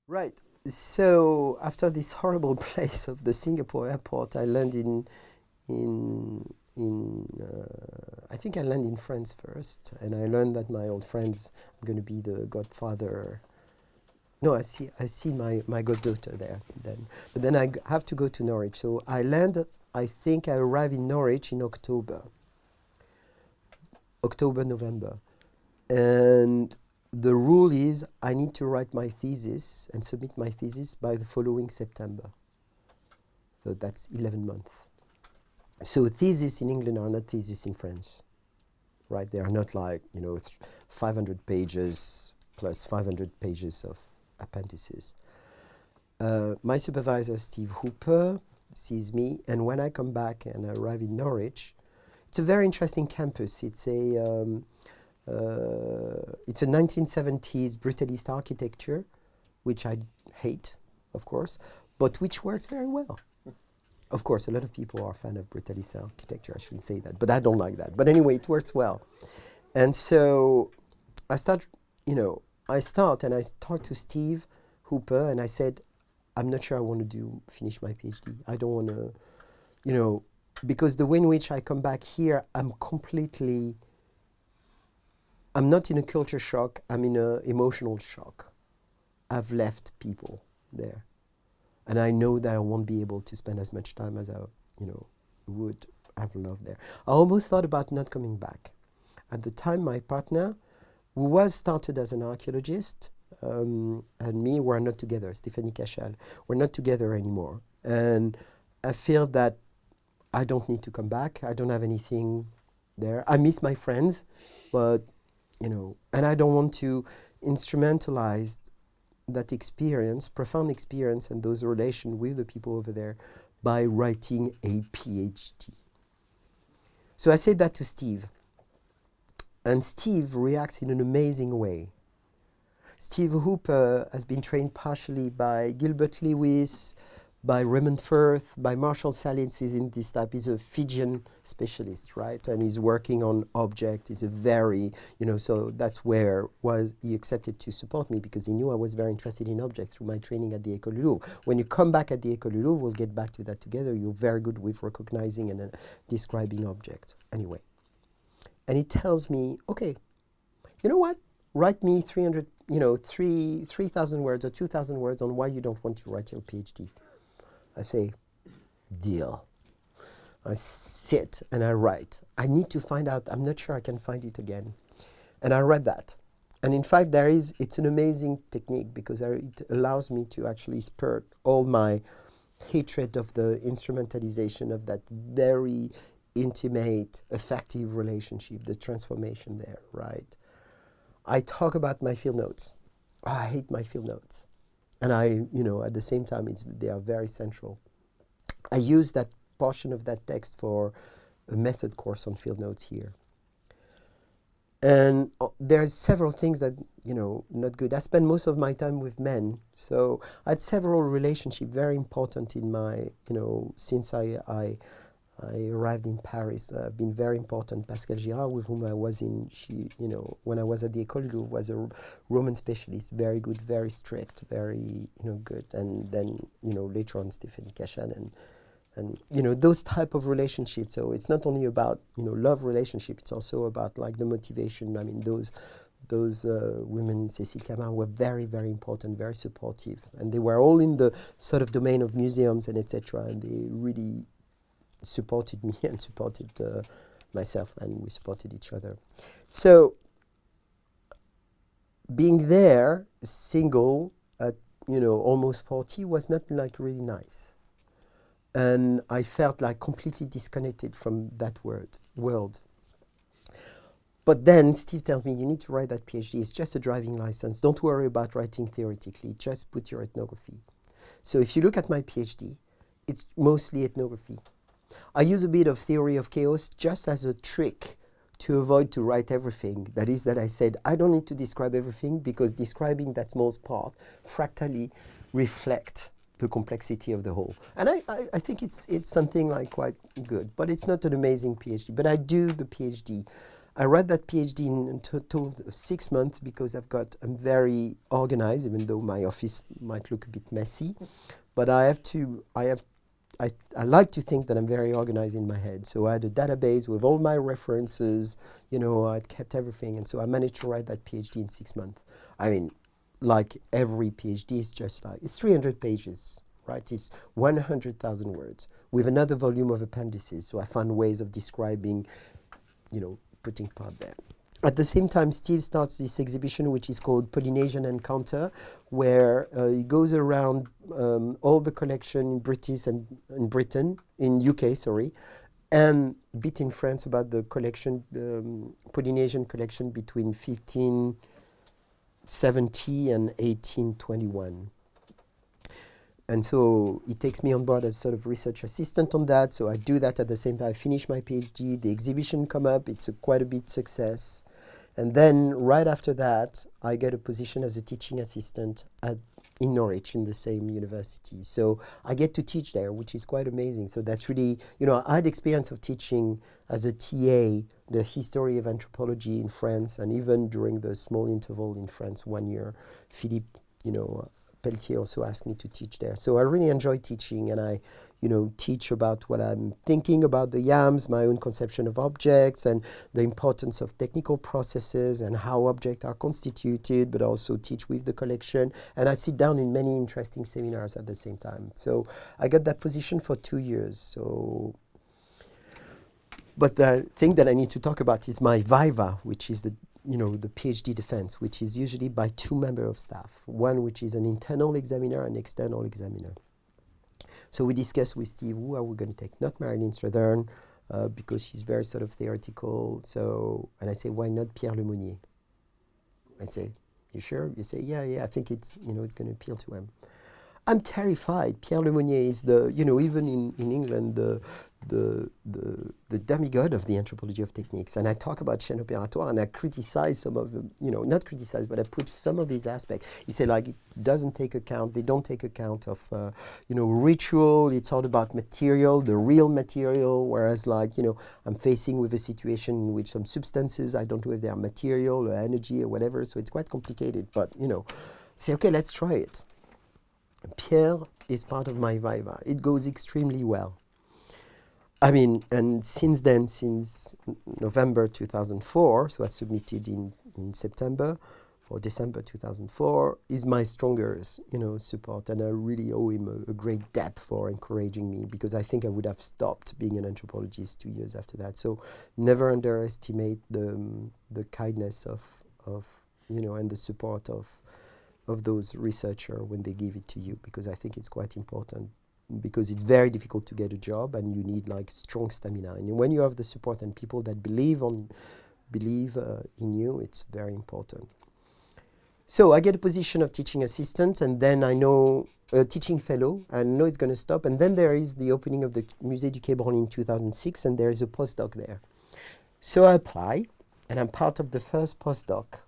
Right. So after this horrible place of the Singapore airport, I landed I think I landed in France first, and I learned that my old friends, I'm going to be the godfather. No, I see my goddaughter there then. But then I have to go to Norwich. So I arrive in Norwich in October, November. And the rule is I need to write my thesis and submit my thesis by the following September. So that's 11 months. So theses in England are not theses in France, right? They are not like, 500 pages plus 500 pages of appendices. My supervisor, Steve Hooper, sees me, and when I come back and I arrive in Norwich, it's a very interesting campus. It's a 1970s brutalist architecture, which I hate, of course, but which works very well. Of course, a lot of people are a fan of brutalist architecture. I shouldn't say that, but I don't like that. But anyway, it works well. And so I talk to Steve Hooper, and I said, I'm not sure I want to finish my PhD. I don't want to, because the way in which I come back here, I'm not in a culture shock, I'm in an emotional shock. I've left people there. And I know that I won't be able to spend as much time as I, would have loved there. I almost thought about not coming back. At the time, my partner, who was started as an archaeologist, and me were not together, Stéphanie Cachal, we're not together anymore. And I feel that I don't need to come back. I don't have anything there. I miss my friends, but, and I don't want to instrumentalize that experience, profound experience, and those relations with the people over there by writing a PhD. So I said that to Steve. And Steve reacts in an amazing way. Steve Hooper has been trained partially by Gilbert Lewis, by Raymond Firth, by Marshall Salins. He's in this type. He's a Fijian specialist, right? And he's working on object. He's a very, so that's where he accepted to support me, because he knew I was very interested in objects through my training at the École du Louvre. When you come back at the École du Louvre, we'll get back to that together. You're very good with recognizing and describing objects. Anyway. And he tells me, okay, you know what? Write me 3,000 words or 2,000 words on why you don't want to write your PhD. I say, deal. I sit and I write. I need to find out. I'm not sure I can find it again. And I read that. And in fact, it's an amazing technique, because it allows me to actually spurt all my hatred of the instrumentalization of that very intimate, effective relationship, the transformation there, right? I talk about my field notes. I hate my field notes. And at the same time, they are very central. I use that portion of that text for a method course on field notes here. And there's several things that, not good. I spend most of my time with men. So I had several relationships, very important in my, since I arrived in Paris, been very important. Pascal Girard, with whom I was when I was at the École du Louvre, was a Roman specialist, very good, very strict, very, good. And then, later on, Stéphanie Cachal and those type of relationships. So it's not only about, love relationship, it's also about like the motivation. I mean, those women, Cécile Camard, were very, very important, very supportive. And they were all in the sort of domain of museums and etc. And they really supported me and supported myself, and we supported each other. So being there, single, at almost 40, was not like really nice. And I felt like completely disconnected from that world. But then Steve tells me, you need to write that PhD. It's just a driving license. Don't worry about writing theoretically. Just put your ethnography. So if you look at my PhD, it's mostly ethnography. I use a bit of theory of chaos just as a trick to avoid to write everything. That is that I said, I don't need to describe everything because describing that most part fractally reflect the complexity of the whole. And I think it's something like quite good, but it's not an amazing PhD. But I do the PhD. I read that PhD in total 6 months because I'm very organized, even though my office might look a bit messy. But I like to think that I'm very organized in my head. So I had a database with all my references, I'd kept everything. And so I managed to write that PhD in 6 months. I mean, like every PhD is just like, it's 300 pages, right? It's 100,000 words with another volume of appendices. So I found ways of describing, putting part there. At the same time, Steve starts this exhibition, which is called Polynesian Encounter, where he goes around all the collection in Britain, in UK, and a bit in France about the collection, Polynesian collection between 1570 and 1821. And so he takes me on board as sort of research assistant on that. So I do that at the same time. I finish my PhD, the exhibition come up, it's quite a big success. And then right after that, I get a position as a teaching assistant in Norwich in the same university. So I get to teach there, which is quite amazing. So that's really, I had experience of teaching as a TA, the history of anthropology in France, and even during the small interval in France 1 year, Philippe, Pelletier also asked me to teach there. So I really enjoy teaching, and I, teach about what I'm thinking about the yams, my own conception of objects, and the importance of technical processes and how objects are constituted, but also teach with the collection. And I sit down in many interesting seminars at the same time. So I got that position for 2 years. So, but the thing that I need to talk about is my viva, which is the PhD defense, which is usually by 2 members of staff, one which is an internal examiner and external examiner. So we discuss with Steve, who are we going to take? Not Marilyn Strathern, because she's very sort of theoretical. So, and I say, why not Pierre Lemonnier? I say, you sure? You say, yeah, I think it's going to appeal to him. I'm terrified. Pierre Lemonnier is even in England, the demigod of the anthropology of techniques. And I talk about chaîne opératoire, and I criticize some of the, not criticize, but I put some of his aspects. He said, they don't take account of, ritual. It's all about material, the real material, whereas I'm facing with a situation in which some substances, I don't know if they are material or energy or whatever, so it's quite complicated, but, say, okay, let's try it. Pierre is part of my viva. It goes extremely well. I mean, and since November 2004, so I submitted in September, for December 2004, is my strongest, support. And I really owe him a great debt for encouraging me, because I think I would have stopped being an anthropologist 2 years after that. So never underestimate the kindness of and the support of those researchers when they give it to you, because I think it's quite important, because it's very difficult to get a job and you need strong stamina. And when you have the support and people that believe in you, it's very important. So I get a position of teaching assistant, and then I know teaching fellow, I know it's going to stop. And then there is the opening of the Musée du Quai Branly in 2006, and there is a postdoc there. So I apply, and I'm part of the first postdoc,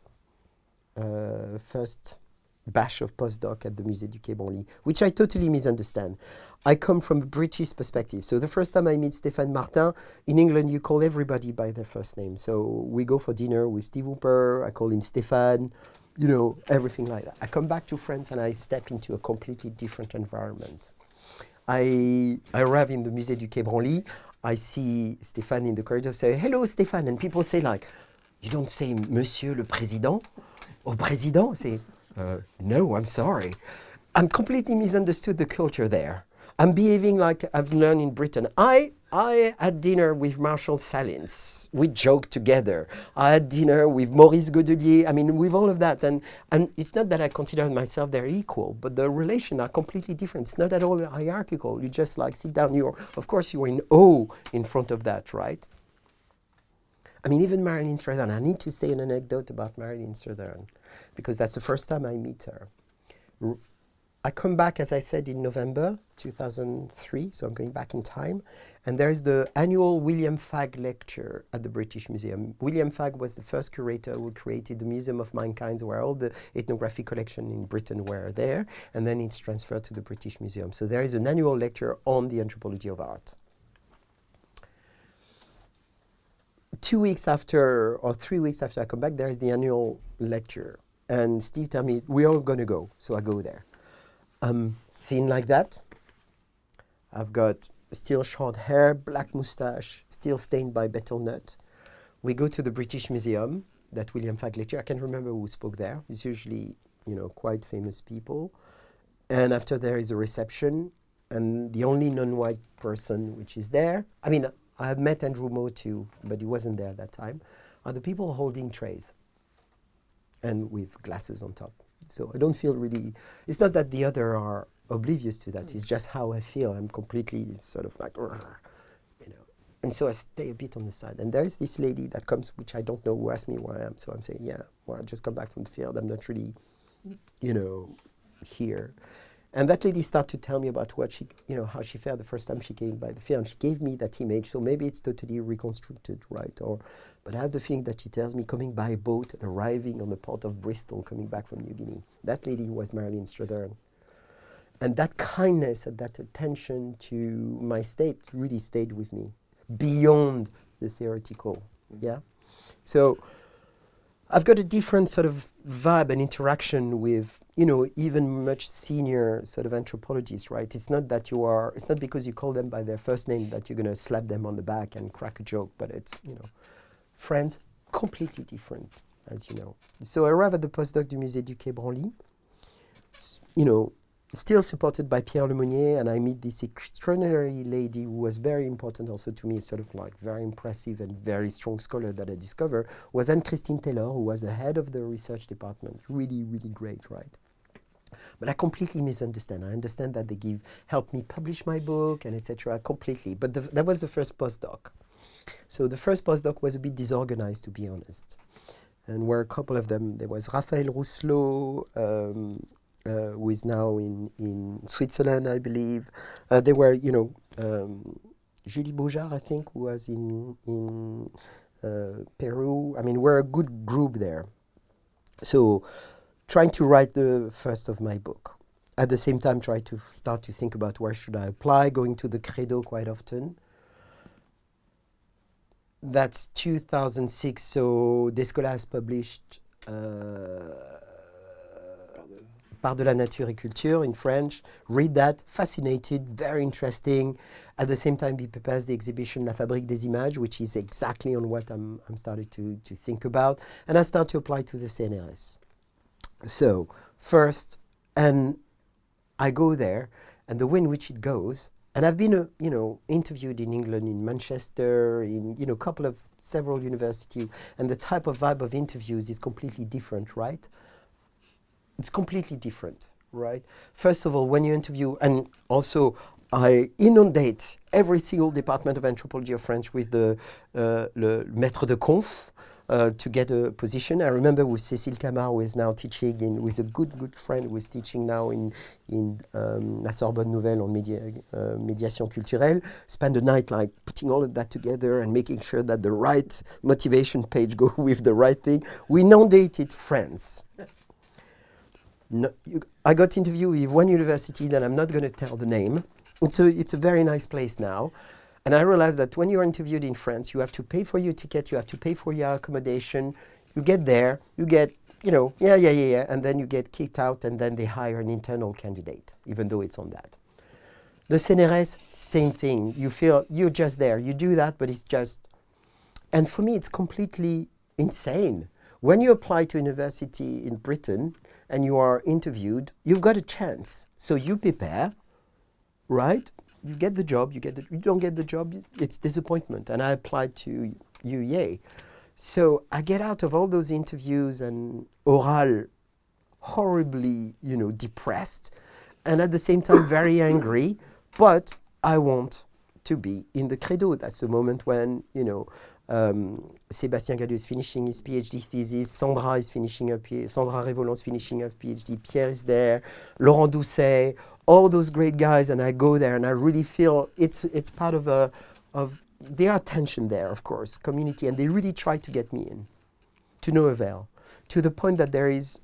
first batch of postdoc at the Musée du Quai Branly, which I totally misunderstand. I come from a British perspective. So the first time I meet Stéphane Martin, in England you call everybody by their first name. So we go for dinner with Steve Hooper, I call him Stéphane, everything like that. I come back to France and I step into a completely different environment. I arrive in the Musée du Quai Branly, I see Stéphane in the corridor, say, hello Stéphane, and people say you don't say Monsieur le Président, au Président, say, no, I'm sorry. I'm completely misunderstood the culture there. I'm behaving like I've learned in Britain. I had dinner with Marshall Salins. We joked together. I had dinner with Maurice Godelier. I mean, with all of that. And it's not that I consider myself their equal, but the relations are completely different. It's not at all hierarchical. You just like sit down. Of course, you're in awe in front of that, right? I mean, even Marilyn Strathern. I need to say an anecdote about Marilyn Strathern because that's the first time I meet her. I come back, as I said, in November 2003, so I'm going back in time. And there's the annual William Fagg lecture at the British Museum. William Fagg was the first curator who created the Museum of Mankind, where all the ethnographic collection in Britain were there, and then it's transferred to the British Museum. So there is an annual lecture on the anthropology of art. 2 weeks after, or 3 weeks after I come back, there is the annual lecture. And Steve tells me, we're all going to go. So I go there. I'm thin like that. I've got still short hair, black moustache, still stained by betel nut. We go to the British Museum, that William Fagg lecture. I can't remember who spoke there. It's usually, quite famous people. And after there is a reception, and the only non-white person which is there, I mean, I had met Andrew Moe too, but he wasn't there at that time, are the people holding trays and with glasses on top. So I don't feel really, it's not that the other are oblivious to that, it's just how I feel. I'm completely sort of like, And so I stay a bit on the side. And there's this lady that comes, which I don't know, who asked me where I am. So I'm saying, yeah, well, I just come back from the field. I'm not really, here. And that lady started to tell me about what she, how she felt the first time she came by the field. And she gave me that image. So maybe it's totally reconstructed, right? But I have the feeling that she tells me coming by boat and arriving on the port of Bristol, coming back from New Guinea. That lady was Marilyn Strathern. And that kindness and that attention to my state really stayed with me, beyond the theoretical, yeah? So I've got a different sort of vibe and interaction with, even much senior sort of anthropologists, right? It's not that it's not because you call them by their first name that you're going to slap them on the back and crack a joke, but it's, friends, completely different, as you know. So I arrive at the postdoc du Musée du Quai Branly, still supported by Pierre Lemonnier, and I meet this extraordinary lady who was very important also to me, sort of like very impressive and very strong scholar that I discovered, was Anne-Christine Taylor, who was the head of the research department. Really, really great, right? But I completely misunderstand. I understand that they help me publish my book and etc. completely. But that was the first postdoc. So the first postdoc was a bit disorganized, to be honest. And were a couple of them. There was Raphaël Rousselot, who is now in Switzerland, I believe. There were, Julie Beaujard, I think, who was in Peru. I mean, we're a good group there. So trying to write the first of my book. At the same time, try to start to think about where should I apply, going to the Credo quite often. That's 2006, so Descola has published Part de la nature et culture in French. Read that, fascinated, very interesting. At the same time, he prepares the exhibition La Fabrique des Images, which is exactly on what I'm starting to think about. And I start to apply to the CNRS. So first, and I go there, and the way in which it goes, and I've been, interviewed in England, in Manchester, in, several universities, and the type of vibe of interviews is completely different, right? It's completely different, right? First of all, when you interview, and also I inundate every single department of anthropology of French with the le maître de conf to get a position. I remember with Cécile Camard, who is now teaching, with a good friend who is teaching now in La Sorbonne Nouvelle on médiation culturelle, spend the night like putting all of that together and making sure that the right motivation page go with the right thing. We inundated France. No, I got interviewed with one university that I'm not going to tell the name. It's a very nice place now. And I realized that when you're interviewed in France, you have to pay for your ticket, you have to pay for your accommodation. You get there, you get, and then you get kicked out, and then they hire an internal candidate, even though it's on that. The CNRS, same thing. You feel you're just there. You do that, but it's just... And for me, it's completely insane. When you apply to university in Britain, and you are interviewed, you've got a chance. So you prepare, right? You get the job, you don't get the job, it's disappointment. And I applied to UEA. So I get out of all those interviews and oral horribly, depressed, and at the same time very angry, but I want to be in the credo. That's the moment when, Sébastien Galliot is finishing his PhD thesis, Sandra is finishing her Sandra Révolon is finishing her PhD, Pierre is there, Laurent Doucet, all those great guys, and I go there and I really feel it's part of there are tension there, of course, community, and they really try to get me in, to no avail, to the point that there is,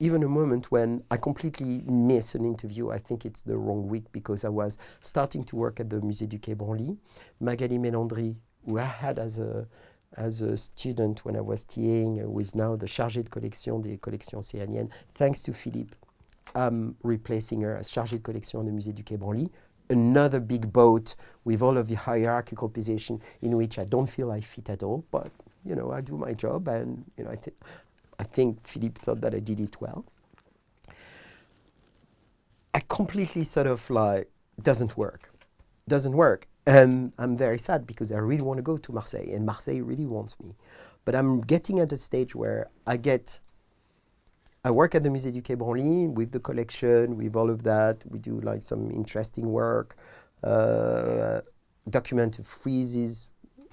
even a moment when I completely miss an interview. I think it's the wrong week because I was starting to work at the Musée du Quai Branly. Magali Mélandry, who I had as a student when I was TAing, who is now the chargée de collection des collections océaniennes. Thanks to Philippe, I'm replacing her as chargée de collection on the Musée du Quai Branly. Another big boat with all of the hierarchical position in which I don't feel I fit at all, but I do my job, and I think Philippe thought that I did it well. I completely sort of doesn't work, and I'm very sad because I really want to go to Marseille, and Marseille really wants me, but I'm getting at a stage where I work at the Musée du Quai Branly with the collection, with all of that. We do some interesting work, document friezes,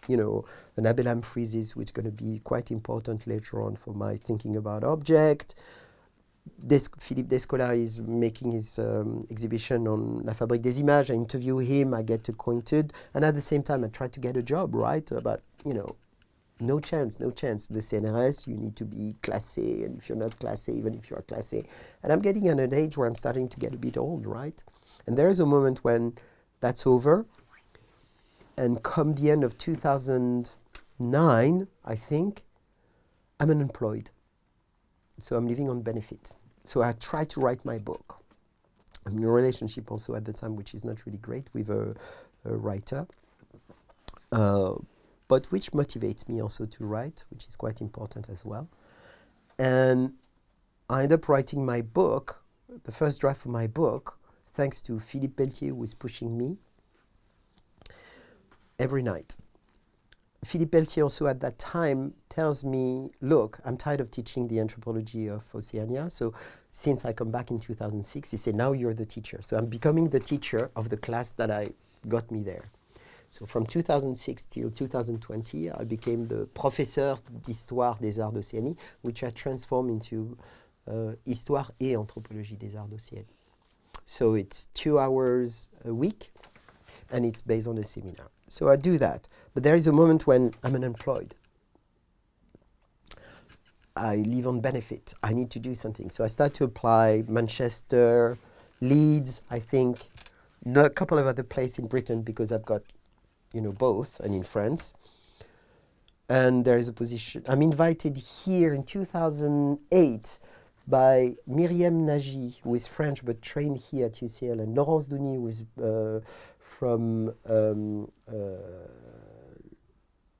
an Abelam friezes, which is going to be quite important later on for my thinking about object. Philippe Descola is making his exhibition on La Fabrique des Images. I interview him, I get acquainted, and at the same time I try to get a job, right? But, no chance. The CNRS, you need to be classé, and if you're not classé, even if you are classé. And I'm getting at an age where I'm starting to get a bit old, right? And there is a moment when that's over, and come the end of 2009, I think, I'm unemployed. So I'm living on benefit. So I try to write my book. I'm in a relationship also at the time, which is not really great, with a writer. But which motivates me also to write, which is quite important as well. And I end up writing my book, the first draft of my book, thanks to Philippe Pelletier, who is pushing me every night. Philippe Pelletier also at that time tells me, look, I'm tired of teaching the anthropology of Oceania. So since I come back in 2006, he said, now you're the teacher. So I'm becoming the teacher of the class that got me there. So from 2006 till 2020, I became the professeur d'histoire des arts d'Océanie, which I transformed into histoire et anthropologie des arts d'Océanie. So it's 2 hours a week, and it's based on a seminar. So I do that. But there is a moment when I'm unemployed. I live on benefit. I need to do something. So I start to apply Manchester, Leeds, I think, a couple of other places in Britain because I've got, both, and in France. And there is a position. I'm invited here in 2008 by Myriam Nagy, who is French but trained here at UCL, and Laurence Douny, who is from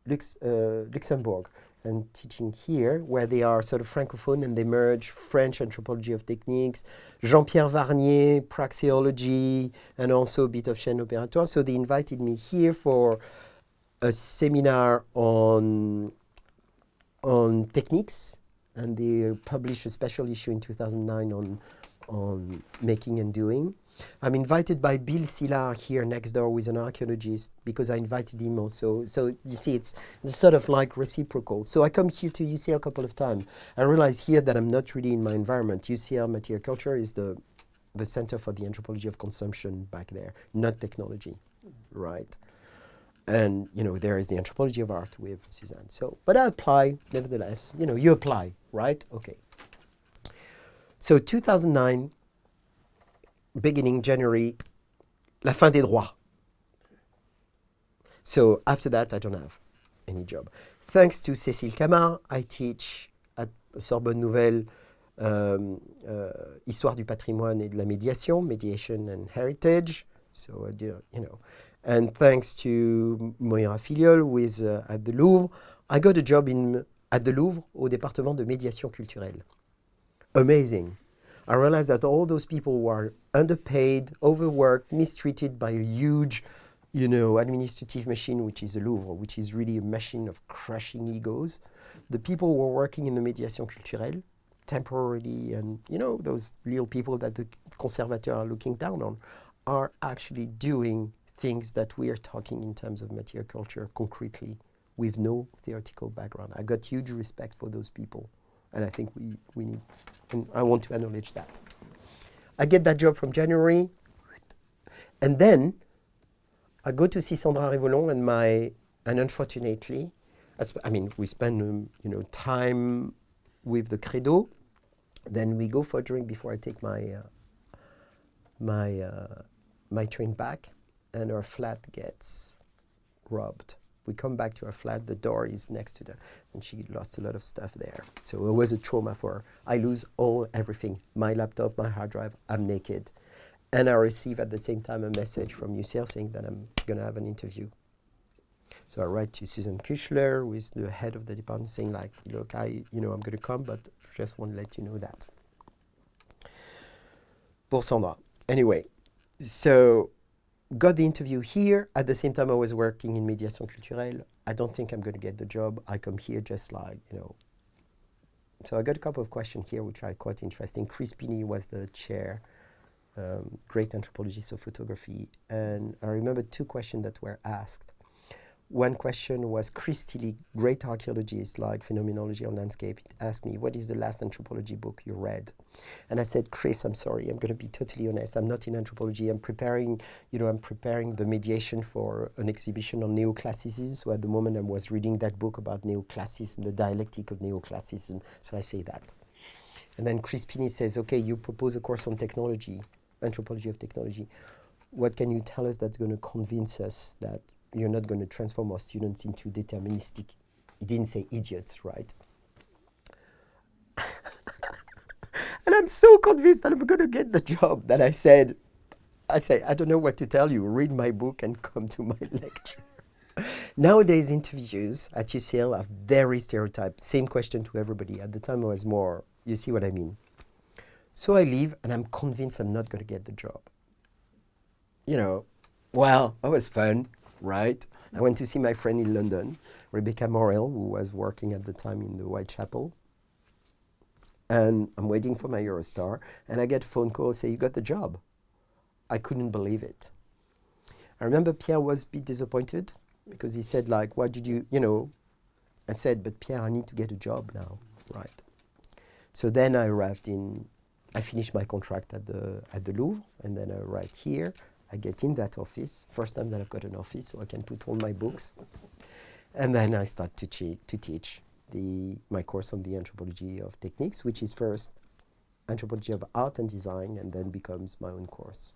Luxembourg, and teaching here, where they are sort of francophone and they merge French anthropology of techniques, Jean-Pierre Varnier, praxeology, and also a bit of chaîne opératoire. So they invited me here for a seminar on techniques, and they published a special issue in 2009 on making and doing. I'm invited by Bill Szilard here next door, who is an archaeologist, because I invited him also. So you see, it's sort of like reciprocal. So I come here to UCL a couple of times. I realize here that I'm not really in my environment. UCL Material Culture is the center for the anthropology of consumption back there, not technology, right? And, there is the anthropology of art with Suzanne. So, but I apply, nevertheless. You apply, right? Okay. So 2009, beginning January, la fin des droits. So after that, I don't have any job. Thanks to Cécile Camard, I teach at Sorbonne Nouvelle Histoire du patrimoine et de la médiation, mediation and heritage. So I do, And thanks to Moira Filiol, who is at the Louvre, I got a job at the Louvre au département de médiation culturelle. Amazing. I realized that all those people were underpaid, overworked, mistreated by a huge, administrative machine, which is the Louvre, which is really a machine of crushing egos. The people who were working in the médiation culturelle, temporarily, and those little people that the conservateurs are looking down on, are actually doing things that we are talking in terms of material culture concretely with no theoretical background. I got huge respect for those people, and I think we need, and I want to acknowledge that. I get that job from January, and then I go to see Sandra Révolon, and unfortunately, we spend time with the Credo. Then we go for a drink before I take my train back, and our flat gets robbed. We come back to our flat, the door is next to and she lost a lot of stuff there. So it was a trauma for her. I lose everything, my laptop, my hard drive, I'm naked. And I receive at the same time a message from UCL saying that I'm gonna have an interview. So I write to Susan Kuchler, who is the head of the department, saying like, look, I'm gonna come, but just want to let you know that. Pour Sandra. Anyway, so got the interview here. At the same time, I was working in médiation culturelle. I don't think I'm going to get the job. I come here just like, So I got a couple of questions here, which are quite interesting. Chris Pini was the chair, great anthropologist of photography. And I remember two questions that were asked. One question was Chris Tilly, great archaeologist like phenomenology on landscape. He asked me, what is the last anthropology book you read? And I said, Chris, I'm sorry, I'm going to be totally honest. I'm not in anthropology. I'm preparing the mediation for an exhibition on neoclassicism. So at the moment I was reading that book about neoclassicism, the dialectic of neoclassicism. So I say that. And then Chris Pini says, okay, you propose a course on technology, anthropology of technology. What can you tell us that's going to convince us that you're not going to transform our students into deterministic? He didn't say idiots, right? And I'm so convinced that I'm going to get the job that I say, I don't know what to tell you. Read my book and come to my lecture. Nowadays, interviews at UCL are very stereotyped. Same question to everybody. At the time, I was more, you see what I mean? So I leave, and I'm convinced I'm not going to get the job. Well, that was fun, right? I went to see my friend in London, Rebecca Morel, who was working at the time in the Whitechapel. And I'm waiting for my Eurostar, and I get a phone call, say, you got the job. I couldn't believe it. I remember Pierre was a bit disappointed because he said, like, what did you, I said, but Pierre, I need to get a job now, right? So then I finished my contract at the Louvre, and then I arrived here. I get in that office, first time that I've got an office, so I can put all my books. And then I start to teach my course on the anthropology of techniques, which is first anthropology of art and design, and then becomes my own course.